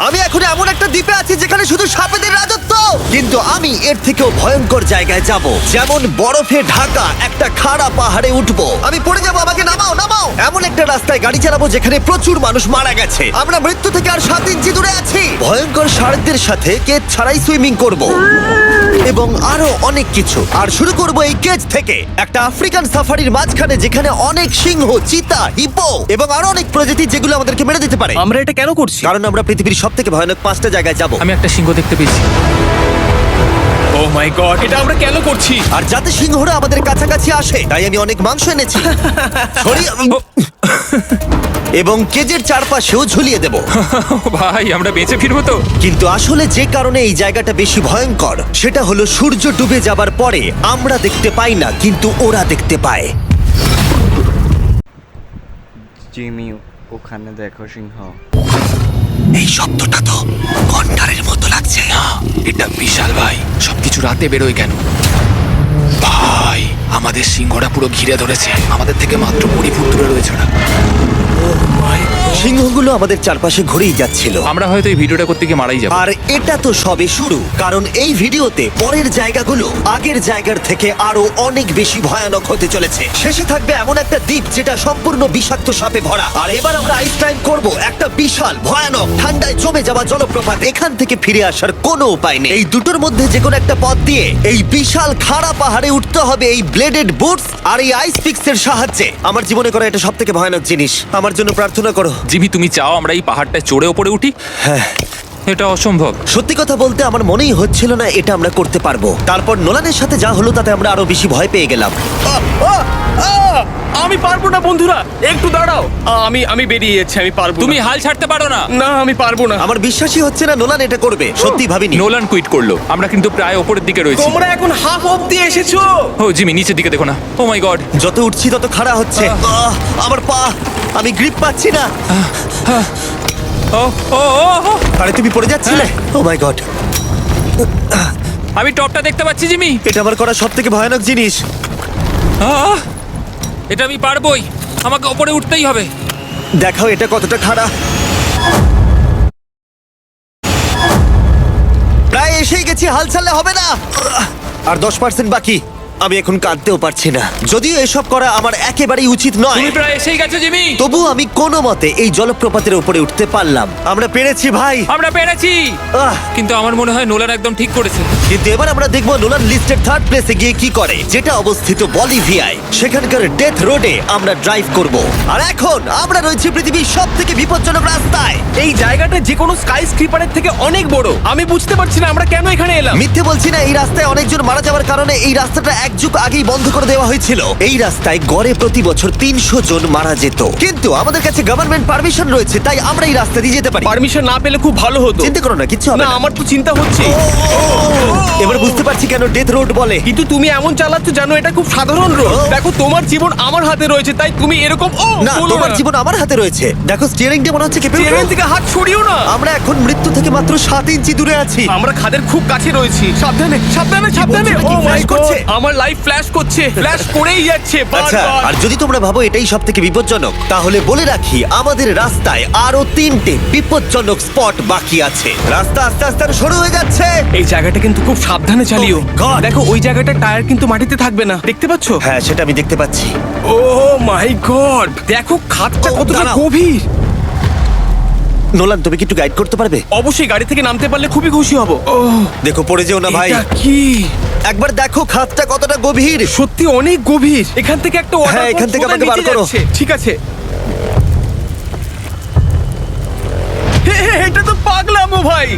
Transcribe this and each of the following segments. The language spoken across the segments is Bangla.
আমি এখন এমন একটা দ্বীপে আছি যেখানে শুধু সাপেদের রাজত্ব, কিন্তু আমি এর থেকেও ভয়ঙ্কর জায়গায় যাব, যেমন বরফে ঢাকা একটা খাড়া পাহাড়ে উঠবো। আমি পড়ে যাবো, আমাকে নামাও নামাও। এমন একটা রাস্তায় গাড়ি চালাবো যেখানে প্রচুর মানুষ মারা গেছে। আমরা মৃত্যু থেকে আর 7 ইঞ্চি দূরে আছি। ভয়ঙ্কর শার্কদের সাথে কেজ ছাড়াই সুইমিং করব এবং আরো অনেক কিছু। আর শুরু করব এই কেজ থেকে, একটা আফ্রিকান সাফারির মাঝখানে যেখানে অনেক সিংহ, চিতা, হিপো এবং আরো অনেক প্রজাতি যেগুলো আমাদেরকে মেরে দিতে পারে। আমরা এটা কেন করছি? কারণ আমরা পৃথিবীর সব থেকে ভয়ানক 5টা জায়গায় যাব। আমি একটা সিংহ দেখতে পেয়েছি। ও মাই গড, এটা আমরা কেন করছি? আর যাতে সিংহরা আমাদের কাছাকাছি আসে তাই আমি অনেক মাংস এনেছি। ছড়িয়ে এবং কেজের চারপাশেও ঝুলিয়ে দেব। ভাই আমরা বেঁচে ফিরবো তো? কিন্তু আসলে যে কারণে এই জায়গাটা বেশি ভয়ঙ্কর সেটা হলো সূর্য ডুবে যাবার পরে আমরা দেখতে পাই না, কিন্তু ওরা দেখতে পায়। জিমি, ওখানে দেখো সিংহ। এই শব্দটা তো কণ্ঠারের মতো লাগছে। না, এটা বিশাল ভাই। সবকিছু রাতে বেরোয় কেন? ভাই আমাদের সিংহটা পুরো ঘিরে ধরেছে। আমাদের থেকে মাত্র 20 ফুট দূরে রয়েছে ওরা। সিংহগুলো আমাদের চারপাশে ঘুরেই যাচ্ছিল। আমরা হয়তো এই ভিডিওটা করতে গিয়ে মারাই যাবো। আর এটা তো সবে শুরু, কারণ এই ভিডিওতে পরের জায়গাগুলো আগের জায়গার থেকে আরো অনেক বেশি ভয়ানক হতে চলেছে। শেষে থাকবে এমন একটা দ্বীপ যেটা সম্পূর্ণ বিষাক্ত সাপে ভরা। আর এবার আমরা আইস টাইম করব একটা বিশাল ভয়ানক ঠান্ডায় জমে যাওয়া জলপ্রপাত। এখান থেকে ফিরে আসার কোনো উপায় নেই। এই দুটোর মধ্যে যে কোনো একটা পথ দিয়ে এই বিশাল খাড়া পাহাড়ে উঠতে হবে এই ব্লেডেড বুটস আর এই আইস পিক্সের সাহায্যে। আমার জীবনে করা এটা সবথেকে ভয়ানক জিনিস। আমার জন্য প্রার্থনা করো। জিমি, তুমি চাও আমরা এই পাহাড়টায় চড়ে ওপরে উঠি? হ্যাঁ, এটা অসম্ভব। সত্যি কথা বলতে আমার মনেই হচ্ছিল না এটা আমরা করতে পারবো। তারপর নোলানের সাথে যা হলো তাতে আমরা আরো বেশি ভয় পেয়ে গেলাম। আমি পারবো না বন্ধুরা, একটু দাঁড়াও। আমি বেরিয়ে যাচ্ছি, আমি পারবো না। তুমি হাল ছাড়তে পারো না। না, আমি পারবো না। আমার বিশ্বাসই হচ্ছে না নোলান এটা করবে। সত্যি ভাবিনি। নোলান কুইট করলো। আমরা কিন্তু প্রায় ওপরের দিকে রয়েছি। তোমরা এখন হাফ অবধি এসেছো। ও জিমি, নিচের দিকে দেখো না। ও মাই গড। যত উঠছি তত খাড়া হচ্ছে। আমার পা, আমি গ্রিপ পাচ্ছি না। ও ও ও ও। আরে তুমি পড়ে যাচ্ছিলে। ও মাই গড, আমি টপটা দেখতে পাচ্ছি জিমি। এটা আমার করা সব থেকে ভয়ানক জিনিস। আহ! এটা আমি পারবোই। আমাকে ওপরে উঠতেই হবে। দেখাও এটা কতটা খাড়া। প্রায় এসেই গেছি, হাল ছাড়লে হবে না। আর 10% বাকি। আমি এখন কাঁদতেও পারছি না, যদিও এসব করা আমার একেবারেই উচিত নয়। তুমি প্রায় এসেই গেছো জিমি। তবু আমি কোনো মতে এই জলপ্রপাতের উপরে উঠতে পারলাম। আমরা পেরেছি ভাই। আমরা পেরেছি। আহ, কিন্তু আমার মনে হয় নোলান একদম ঠিক করেছে। কিন্তু এবার আমরা দেখবো নোলান লিস্টের 3rd প্লেসে গিয়ে কি করে, যেটা অবস্থিত বলিভিয়ায়। সেখানকার ডেথ রোডে আমরা ড্রাইভ করব। আর এখন আমরা রয়েছি পৃথিবীর সব থেকে বিপজ্জনক রাস্তায়। এই জায়গাটা যে কোনো স্কাই স্ক্রিপারের থেকে অনেক বড়। আমি বুঝতে পারছি না আমরা কেন এখানে এলাম। মিথ্যে বলছি না, এই রাস্তায় অনেকজন মারা যাওয়ার কারণে এই রাস্তাটা 1 যুগ আগেই বন্ধ করে দেওয়া হয়েছিল। এই রাস্তায় গড়ে প্রতি বছর 300 জন মারা যেত, কিন্তু আমাদের কাছে গভর্নমেন্ট পারমিশন রয়েছে, তাই আমরা এই রাস্তা দিয়ে যেতে পারি। পারমিশন না পেলে খুব ভালো হতো। চিন্তা করো না, কিচ্ছু হবে না, না। আমার তো চিন্তা হচ্ছে। এবার বুঝতে পারছি কেন ডেথ রোড বলে। কিন্তু তুমি এমন চালাচ্ছ জানো এটা খুব সাধারণ রোড। দেখো তোমার জীবন আমার হাতে রয়েছে, তাই তুমি এরকম না, বলো তোমার না। জীবন আমার হাতে রয়েছে। দেখো স্টিয়ারিংটা মনে হচ্ছে কেঁপে উঠলো। চেয়ারের দিকে হাত ছড়িও না। আমরা এখন মৃত্যু থেকে মাত্র 7 ইঞ্চি দূরে আছি। আমরা খাদের খুব কাছে রয়েছি। সাবধানে সাবধানে সাবধানে। বলছো নাকি? ও মাই ফ্ল্যাশ গড, করছে? আমার লাইফ ফ্ল্যাশ করছে, ফ্ল্যাশ করেই যাচ্ছে আচ্ছা, বারবার। আর যদি তোমরা ভাবো এটাই সব থেকে বিপজ্জনক, তাহলে বলে রাখি আমাদের রাস্তায় আরো 3টে বিপজ্জনক স্পট বাকি আছে। রাস্তা আস্তে আস্তে আরো সরু হয়ে যাচ্ছে। এই জায়গাটা কিন্তু খুব সাবধানে চালিও। Oh my God! দেখো ওই জায়গাটা টায়ার কিন্তু মাটিতে থাকবে না, দেখতে পাচ্ছো? হ্যাঁ, সেটা আমি দেখতে পাচ্ছি। ও মাই গড, দেখো খাদটা Oh, কতটা দাঁড়াও। গভীর। নোলান, তুমি কি একটু গাইড করতে পারবে? অবশ্যই, গাড়ি থেকে নামতে পারলে খুবই খুশি হব। ও দেখো পড়ে যেও না ভাই। এটা কি? একবার দেখো খাতটা কতটা গভীর। সত্যি অনেক গভীর। এখান থেকে একটা হ্যাঁ, ওয়াটার এখান থেকে আমাকে বার করো। ঠিক আছে। এটা তো পাগলামো ভাই।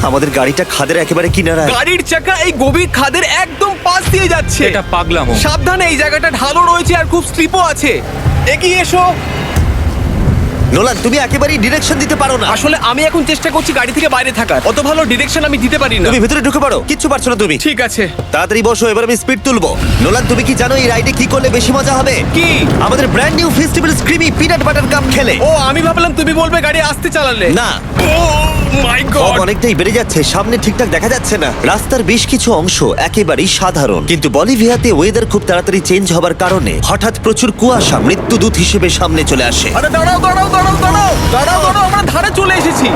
আমাদের গাড়িটা খাদের একেবারে কিনারায়। গাড়ির চাকা এই গভীর খাদের একদম পাশ দিয়ে যাচ্ছে। এটা পাগলামো। সাবধানে, এই জায়গাটা ঢালও রয়েছে আর খুব স্লিপও আছে। এগিয়ে এসো। নোলান, তুমি একেবারেই ডিরেকশন দিতে পারো না। আসলে আমি এখন চেষ্টা করছি গাড়ি থেকে বাইরে থাকার। অত ভালো ডিরেকশন আমি দিতে পারি না। তুমি ভিতরে ঢুকে পড়ো, কিচ্ছু পারছো না তুমি। ঠিক আছে। তাড়াতাড়ি বসো, এবার আমি স্পিড তুলবো। নোলান, তুমি কি জানো এই রাইডে কি করলে বেশি মজা হবে? কি? আমাদের brand new festival creamy peanut butter cup খেলে। ও, আমি ভাবলাম তুমি বলবে গাড়ি আসতে চালালে। না, ও মাই ফগ গড। অনেকটাই বেড়ে যাচ্ছে, সামনে ঠিকঠাক দেখা যাচ্ছে না। রাস্তার বেশ কিছু অংশ একেবারেই সাধারণ, কিন্তু বলিভিয়াতে ওয়েদার খুব তাড়াতাড়ি চেঞ্জ হবার কারণে হঠাৎ প্রচুর কুয়াশা মৃত্যুদূত হিসেবে সামনে চলে আসে। আরে দাঁড়াও দাঁড়াও দাঁড়াও দাঁড়াও। দাঁড়াও দাঁড়াও, আমরা ধারে চলে এসেছি।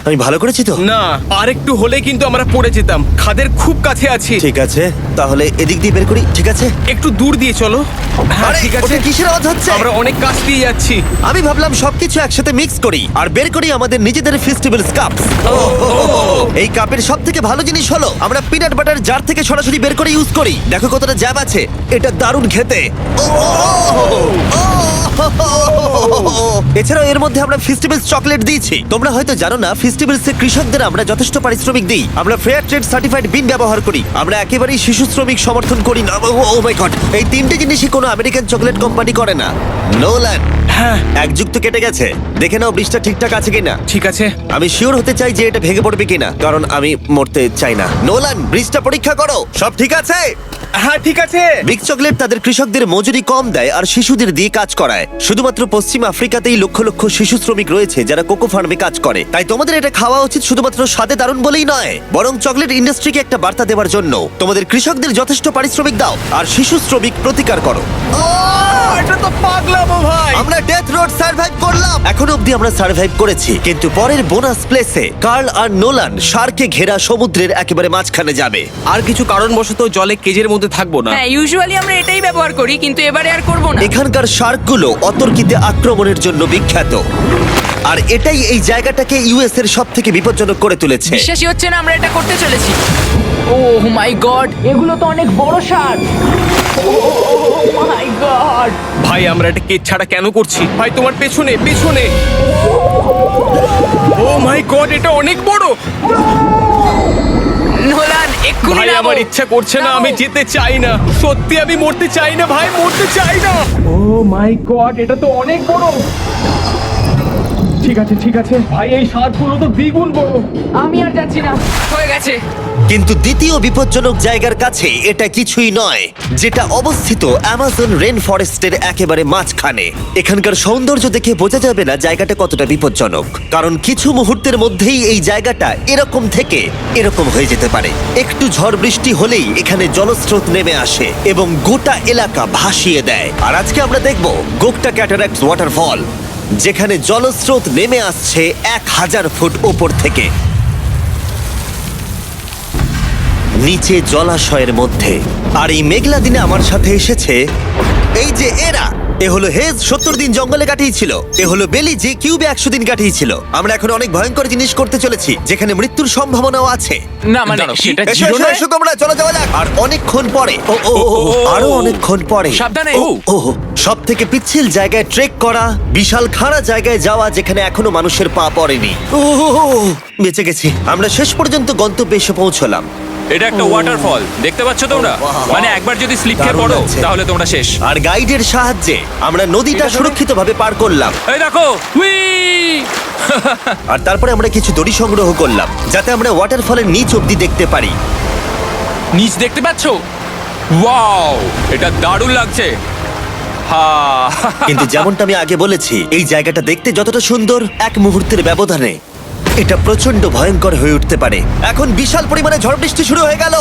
আমি ভালো করেছি তো? না, আর একটু হলে কিন্তু আমরা পড়ে যেতাম। খাদের খুব কাছে আছি। ঠিক আছে, তাহলে এদিক দিয়ে বের করি। ঠিক আছে। একটু দূর দিয়ে চলো। হ্যাঁ, আরে, ঠিক আছে। ওটা কিসের আওয়াজ হচ্ছে? আমরা অনেক কাছ দিয়ে যাচ্ছি। আমি ভাবলাম সবকিছু একসাথে মিক্স করি আর বের করি আমাদের নিজেদের ফেস্টিভ্যালস কাপ। এই কাপের সব থেকে ভালো জিনিস হলো আমরা পিনাট বাটার জার থেকে সরাসরি বের করে ইউজ করি। দেখো কতটা জ্যাব আছে, এটা দারুণ খেতে। এছাড়াও এর মধ্যে আমরা ফেস্টিভ্যালস চকলেট দিয়েছি। তোমরা হয়তো জানো না, ফেস্টিভ্যালস এর কৃষকদের আমরা যথেষ্ট পারিশ্রমিক দিই। আমরা ফেয়ার ট্রেড সার্টিফাইড বিন ব্যবহার করি। আমরা একেবারেই শিশু শ্রমিক সমর্থন করি না। ও মাই গড, এই তিনটে জিনিসই কোনো আমেরিকান চকলেট কোম্পানি করে না। নোলান, হ্যাঁ, এক যুগ তো কেটে গেছে, দেখে নাও ব্রিজটা ঠিকঠাক আছে কিনা। ঠিক আছে। আমি শিওর হতে চাই যে এটা ভেঙে পড়বে কিনা, কারণ আমি মরতে চাই না। নোলান, ব্রিজটা পরীক্ষা করো, সব ঠিক আছে? হ্যাঁ, ঠিক আছে। বিগ চকলেট তাদের কৃষকদের মজুরি কম দেয় আর শিশুদের দিয়ে কাজ করায়। শুধুমাত্র পশ্চিম আফ্রিকাতেই লক্ষ লক্ষ শিশু শ্রমিক রয়েছে যারা কোকো ফার্মে কাজ করে। তাই তোমাদের এটা খাওয়া উচিত শুধুমাত্র স্বাদে দারুণ বলেই নয়, বরং চকলেট ইন্ডাস্ট্রিকে একটা বার্তা দেওয়ার জন্য। তোমাদের কৃষকদের যথেষ্ট পারিশ্রমিক দাও আর শিশু শ্রমিক প্রতিকার করো। এটা তো পাগলামো ভাই। আমরা ডেথ রোড সার্ভাইভ করলাম। এখন অবধি আমরা সার্ভাইভ করেছি, কিন্তু পরের বোনাস প্লেসে কার্ল আর নোলান শার্কে ঘেরা সমুদ্রের একেবারে মাঝখানে যাবে। আর কিছু কারণবশত জলে কেজের মধ্যে থাকবো না। হ্যাঁ, ইউজুয়ালি আমরা এটাই ব্যবহার করি, কিন্তু এবারে আর করব না। এখানকার শার্কগুলো অতর্কিতে আক্রমণের জন্য বিখ্যাত, আর এটাই এই জায়গাটাকে ইউএস এর সব থেকে বিপজ্জনক করে তুলেছে। বিশ্বাসই হচ্ছে না আমরা এটা করতে চলেছি। ও মাই গড, এগুলো তো অনেক বড় শার্ক। ও মাই গড। ভাই, আমরা এটা কেজ ছাড়া কেন করছি? ভাই, তোমার পেছনে পেছনে। ও মাই গড, এটা অনেক বড়। নোলান, এক্ষুনি ভাই, নামো। আমার ইচ্ছা করছে না, আমি যেতে চাই না। সত্যি আমি মরতে চাই না ভাই, মরতে চাই না। ও মাই গড, এটা তো অনেক বড়। ঠিক আছে ঠিক আছে ভাই, এই সাতগুলো তো দ্বিগুণ বড়। আমি আর যাচ্ছি না, হয়ে গেছে। কিন্তু দ্বিতীয় বিপজ্জনক জায়গার কাছে এটা কিছুই নয়, যেটা অবস্থিত অ্যামাজন রেন ফরেস্টের একেবারে মাঝখানে। এখানকার সৌন্দর্য দেখে বোঝা যাবে না জায়গাটা কতটা বিপজ্জনক, কারণ কিছু মুহূর্তের মধ্যেই এই জায়গাটা এরকম থেকে এরকম হয়ে যেতে পারে। একটু ঝড় বৃষ্টি হলেই এখানে জলস্রোত নেমে আসে এবং গোটা এলাকা ভাসিয়ে দেয়। আর আজকে আমরা দেখব গোকটা ক্যাটারাক্ট ওয়াটারফল, যেখানে জলস্রোত নেমে আসছে 1000 ফুট ওপর থেকে নিচে জলাশয়ের মধ্যে। আর এই মেঘলা দিনে আমার সাথে এসেছে এই যে এরা। এ হলো হেজ, 70 দিন জঙ্গলে কাটিয়েছিল। এ হলো বেলি, যে কিউবে 100 দিন কাটিয়েছিল। আমরা এখন অনেক ভয়ঙ্কর জিনিস করতে চলেছি, যেখানে মৃত্যুর সম্ভাবনাও আছে। না মানে সেটা এসো, জিরো এসো, নয়। এসো তোমরা, চলো যাওয়া যাক। আর অনেকক্ষণ পরে আরো অনেকক্ষণ পরে সাবধানে। সব থেকে পিচ্ছিল জায়গায় ট্রেক করা, বিশাল খাড়া জায়গায় যাওয়া যেখানে এখনো মানুষের পা পড়েনি। বেঁচে গেছি। আমরা শেষ পর্যন্ত গন্তব্যে এসে পৌঁছলাম। এটা একটা ওয়াটারফল, দেখতে পাচ্ছ তোমরা? Wow. মানে একবার যদি স্লিপ খেয়ে দারুণ পড়ো লাগছে। তাহলে তোমরা শেষ। আর গাইডের সাহায্যে আমরা নদীটা সুরক্ষিতভাবে পার করলাম। এই দেখো, উই! আর তারপরে আমরা কিছু দড়ি সংগ্রহ করলাম, যাতে আমরা ওয়াটারফলের নিচ অব্দি দেখতে পারি। নিচ দেখতে পাচ্ছ? ওয়াও, এটা দারুণ লাগছে। হা! কিন্তু যেমনটা আমি আগে বলেছি, এই জায়গাটা দেখতে যতটা সুন্দর, এক মুহূর্তের ব্যবধানে এটা প্রচন্ড ভয়ঙ্কর হয়ে উঠতে পারে। এখন বিশাল পরিমাণে ঝড় বৃষ্টি শুরু হয়ে গেল।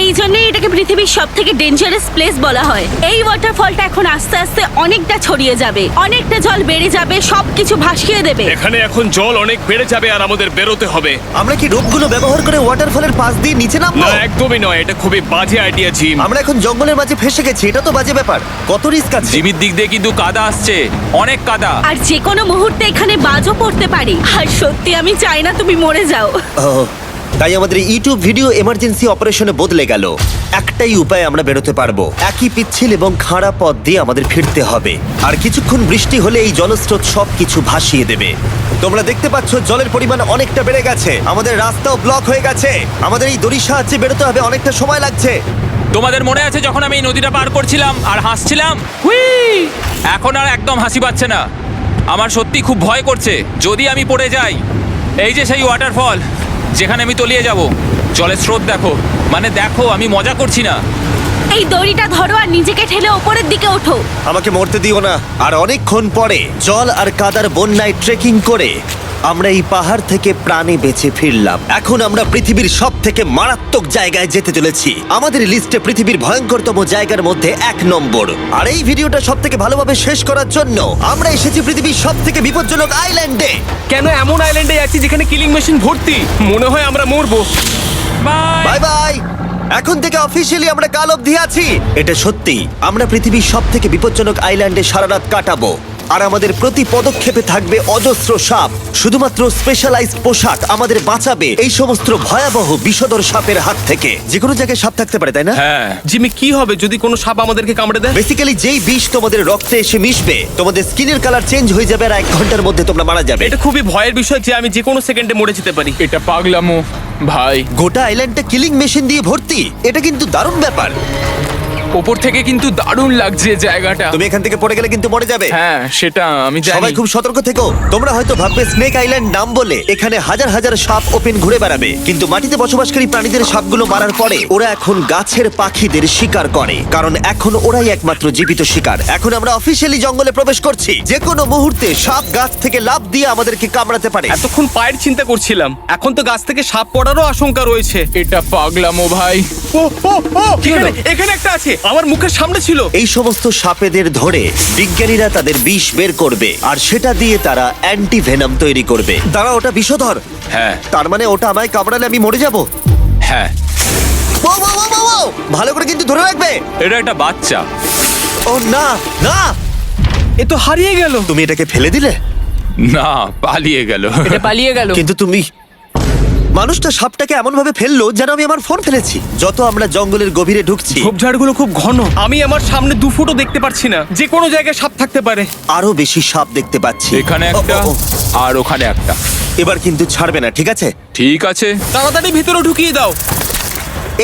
এই জন্যই এটাকে পৃথিবীর সব থেকে ডেঞ্জারাস প্লেস বলা হয়। এই ওয়াটারফলটা এখন আস্তে আস্তে অনেকটা ছড়িয়ে যাবে, অনেকটা জল বেড়ে যাবে, সবকিছু ভাসিয়ে দেবে। এখানে এখন জল অনেক বেড়ে যাবে আর আমাদের বেরোতে হবে। আমরা কি রোপগুলো ব্যবহার করে ওয়াটারফলের পাশ দিয়ে নিচে নামবো? না, একদমই নয়, এটা খুবই বাজে আইডিয়া জিম। আমরা এখন জঙ্গলের মাঝে ফেসে গেছি, এটা তো বাজে ব্যাপার। কত রিস্ক আছে। জিমির দিক দিয়ে কিন্তু কাদা আসছে, অনেক কাদা। আর যে কোনো মুহূর্তে এখানে বাজও পড়তে পারি। আর সত্যি আমি চাই না তুমি মরে যাও। তাই আমাদের ইউটিউব ভিডিও এমার্জেন্সি অপারেশনে বদলে গেল। একটাই উপায় আমরা বেরোতে পারবো, একই পিচ্ছিল এবং খাড়া পথ দিয়ে আমাদের ফিরতে হবে। আর কিছুক্ষণ বৃষ্টি হলে এই জলস্রোত সবকিছু ভাসিয়ে দেবে। তোমরা দেখতে পাচ্ছ জলের পরিমাণ অনেকটা বেড়ে গেছে, আমাদের রাস্তাও ব্লক হয়ে গেছে। আমাদের এই দড়ির সাহায্যে বেরোতে হবে, অনেকটা সময় লাগছে। তোমাদের মনে আছে যখন আমি এই নদীটা পার করছিলাম আর হাসছিলাম? হুই! এখন আর একদম হাসি পাচ্ছে না। আমার সত্যি খুব ভয় করছে যদি আমি পড়ে যাই। এই যে সেই ওয়াটারফল যেখানে আমি তলিয়ে যাব। জলের স্রোত দেখো, মানে দেখো, আমি মজা করছি না। এই দড়িটা ধরো আর নিজেকে ঠেলে ওপরের দিকে ওঠো। আমাকে মরতে দিও না। আর অনেকক্ষণ পরে জল আর কাদার বন্যায় ট্রেকিং করে আমরা এই পাহাড় থেকে প্রাণে বেঁচে ফিরলাম। এখন আমরা পৃথিবীর সব থেকে মারাত্মক জায়গায় যেতে চলেছি। আমাদের লিস্টে পৃথিবীর ভয়ঙ্করতম জায়গার মধ্যে 1 নম্বর। আর এই ভিডিওটা সব থেকে ভালোভাবে শেষ করার জন্য আমরা এসেছি পৃথিবীর সব থেকে বিপজ্জনক আইল্যান্ডে। কেন এমন আইল্যান্ডে আছি যেখানে কিলিং মেশিন ভর্তি? মনে হয় আমরা মরবো। বাই। Bye bye. এখন থেকে অফিসিয়ালি আমরা কাল অবধি আছি। এটা সত্যি, আমরা পৃথিবীর সব থেকে বিপজ্জনক আইল্যান্ডে সারা রাত কাটাবো। আর আমাদের প্রতি পদক্ষেপে থাকবে অজস্র সাপ। শুধুমাত্র স্পেশালাইজড পোশাক আমাদের বাঁচাবে এই সমস্ত ভয়াবহ বিষধর সাপের হাত থেকে। যে কোনো জায়গায় সাপ থাকতে পারে, তাই না? হ্যাঁ, জিমি, কি হবে যদি কোনো সাপ আমাদেরকে কামড়ে দেয়? বেসিক্যালি যেই বিষ তোমাদের রক্তে এসে মিশবে, তোমাদের স্কিনের কালার চেঞ্জ হয়ে যাবে আর 1 ঘন্টার মধ্যে তোমরা মারা যাবে। এটা খুবই ভয়ের বিষয় যে আমি যে কোনো সেকেন্ডে মরে যেতে পারি। এটা পাগলামো ভাই। গোটা আইল্যান্ডটা কিলিং মেশিন দিয়ে ভর্তি। এটা কিন্তু দারুণ ব্যাপার। ওপর থেকে কিন্তু দারুণ লাগছে জায়গাটা। তুমি এখান থেকে পড়ে গেলে কিন্তু মরে যাবে। হ্যাঁ, সেটা আমি সবাই জানি। খুব সতর্ক থেকো। তোমরা হয়তো ভাববে স্নেক আইল্যান্ড নাম বলে এখানে হাজার হাজার সাপ ওপেন ঘুরে বেড়াবে, কিন্তু মাটিতে বসবাসকারী প্রাণীদের সাপগুলো মারার পরে ওরা এখন গাছের পাখিদের শিকার করে, কারণ এখন ওরাই একমাত্র জীবিত শিকার। এখন আমরা অফিসিয়ালি জঙ্গলে প্রবেশ করছি। যে কোনো মুহূর্তে সাপ গাছ থেকে লাফ দিয়ে আমাদেরকে কামড়াতে পারে। এতক্ষণ পায়ের চিন্তা করছিলাম, এখন তো গাছ থেকে সাপ পড়ারও আশঙ্কা রয়েছে। এটা পাগলামো ভাই। ও ও ও, এখানে একটা আছে, আমার মুখের সামনে ছিল। এই সমস্ত সাপেদের ধরে বিজ্ঞানীরা তাদের বিষ বের করবে, আর সেটা দিয়ে তারা অ্যান্টি ভেনাম তৈরি করবে। তারা ওটা বিষধর। হ্যাঁ তার মানে ওটা আমায় কামড়ালে আমি মরে যাব। হ্যাঁ, ভালো করে কিন্তু ধরে রাখবে। এটা একটা বাচ্চা। ও না না, এ তো হারিয়ে গেল। তুমি এটাকে ফেলে দিলে। না, পালিয়ে গেল। এটা পালিয়ে গেল। কিন্তু তুমি, মানুষটা সাপটাকে এমন ভাবে ফেললো যেন আমি আমার ফোন ফেলেছি। যত আমরা জঙ্গলের গভীরে ঢুকছি, ঝোপঝাড়গুলো খুব ঘন, আমি আমার সামনে 2 ফুটও দেখতে পারছি না। যে কোনো জায়গায় সাপ থাকতে পারে। আরো বেশি সাপ দেখতে পাচ্ছি। এখানে একটা ও, ও, ও। আর ওখানে একটা। এবার কিন্তু ছাড়বে না, ঠিক আছে? ঠিক আছে। তাড়াতাড়ি ভিতরে ঢুকিয়ে দাও।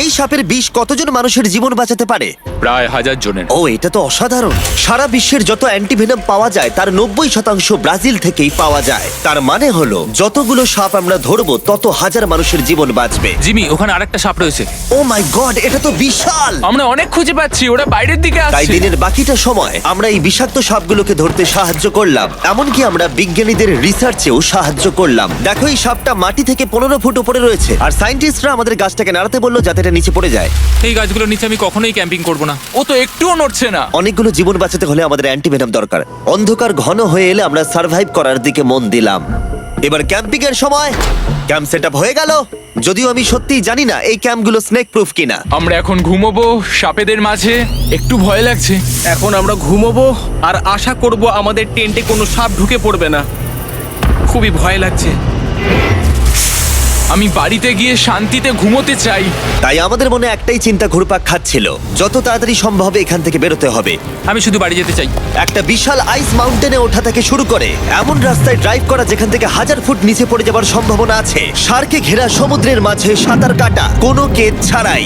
এই সাপের বিষ কতজন মানুষের জীবন বাঁচাতে পারে? প্রায় 1000 জনের। ও, এটা তো অসাধারণ। সারা বিশ্বের যত অ্যান্টিভেনম পাওয়া যায় তার 90% ব্রাজিল থেকেই পাওয়া যায়। তার মানে হলো যতগুলো সাপ আমরা ধরবো তত হাজার মানুষের জীবন বাঁচবে। জিমি, ওখানে আরেকটা সাপ রয়েছে। ও মাই গড, এটা তো বিশাল। আমরা অনেক খুঁজে পাচ্ছি, ওরা বাইরের দিকে তাই আসছে। দিনের বাকিটা সময় আমরা এই বিষাক্ত সাপগুলোকে ধরতে সাহায্য করলাম। এমনকি আমরা বিজ্ঞানীদের রিসার্চেও সাহায্য করলাম। দেখো, এই সাপটা মাটি থেকে 15 ফুট উপরে রয়েছে, আর সায়েন্টিস্টরা আমাদের গাছটাকে নাড়াতে বললো যাতে এটা নিচে পড়ে যায়। এই গাছগুলোর নিচে আমি কখনোই ক্যাম্পিং করব না। ও তো একটুও নড়ছে না। অনেকগুলো জীবন বাঁচাতে হলে আমাদের অ্যান্টিভেনম দরকার। অন্ধকার ঘন হয়ে এলে আমরা সার্ভাইভ করার দিকে মন দিলাম। এবার ক্যাম্পিং এর সময়। ক্যাম্প সেটআপ হয়ে গেল, যদিও আমি সত্যিই জানি না এই ক্যাম্পগুলো স্নেক প্রুফ কিনা। আমরা এখন ঘুমোবো সাপেদের মাঝে, একটু ভয় লাগছে। এখন আমরা ঘুমোবো আর আশা করব আমাদের টেন্টে কোনো সাপ ঢুকে পড়বে না। খুবই ভয় লাগছে। আমি বাড়িতে গিয়ে শান্তিতে ঘুমোতে চাই। তাই আমাদের মনে একটাই চিন্তা ঘুরপাক খাচ্ছিল, যত তাড়াতাড়ি সম্ভব এখান থেকে বেরোতে হবে। আমি শুধু বাড়ি যেতে চাই। একটা বিশাল আইস মাউন্টেনে ওঠা থেকে শুরু করে এমন রাস্তায় ড্রাইভ করা যেখান থেকে 1000 ফুট নিচে পড়ে যাবার সম্ভাবনা আছে, শার্কে ঘেরা সমুদ্রের মাঝে সাঁতার কাটা কোনো কেদ ছাড়াই।